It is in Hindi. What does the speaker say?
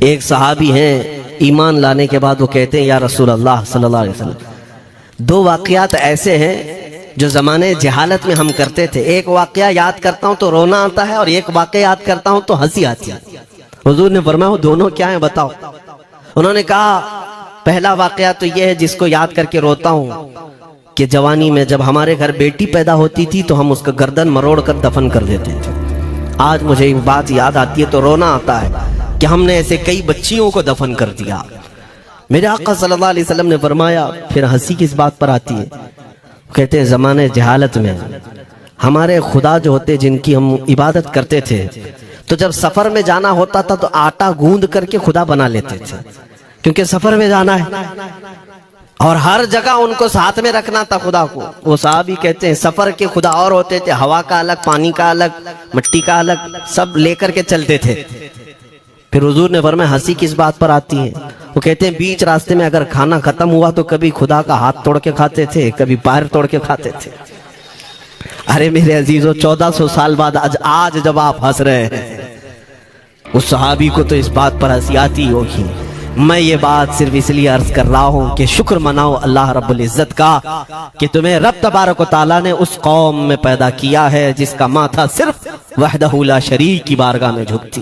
एक सहाबी हैं, ईमान लाने के बाद वो कहते हैं या रसूल अल्लाह सल्लल्लाहु अलैहि वसल्लम, दो वाक़यात ऐसे हैं जो ज़माने जहालत में हम करते थे। एक वाक़या याद करता हूँ तो रोना आता है और एक वाक़या याद करता हूँ तो हंसी आती है। हुजूर ने फरमाया वो दोनों क्या है बताओ। उन्होंने कहा पहला वाक़या तो ये है जिसको याद करके रोता हूँ कि जवानी में जब हमारे घर बेटी पैदा होती थी तो हम उसका गर्दन मरोड़ कर दफन कर देते थे। आज मुझे एक बात याद आती है तो रोना आता है कि हमने ऐसे कई बच्चियों को दफन कर दिया। मेरे आका सल्लल्लाहु अलैहि वसल्लम ने फरमाया फिर हंसी किस बात पर आती है। कहते हैं ज़माने जहालत में हमारे खुदा जो होते जिनकी हम इबादत करते थे तो जब सफ़र में जाना होता था तो आटा गूंद करके खुदा बना लेते थे, क्योंकि सफ़र में जाना है और हर जगह उनको साथ में रखना था खुदा को। वो साहब ही कहते हैं सफ़र के खुदा और होते थे, हवा का अलग, पानी का अलग, मिट्टी का अलग, सब लेकर के चलते थे। फिर हुजूर ने फरमाया हंसी किस बात पर आती है। वो कहते हैं बीच रास्ते में अगर खाना खत्म हुआ तो कभी खुदा का हाथ तोड़ के खाते थे, कभी पैर तोड़ के खाते थे। अरे मेरे अजीजों 1400 साल बाद आज जब आप हंस रहे हैं, उस सहाबी को तो इस बात पर हंसी आती होगी। मैं ये बात सिर्फ इसलिए अर्ज कर रहा हूँ कि शुक्र मनाओ अल्लाह रब्बुल इज्जत का कि तुम्हें रब तबारक व तआला ने उस कौम में पैदा किया है जिसका माथा सिर्फ वहदहू ला शरीक की बारगाह में झुकती।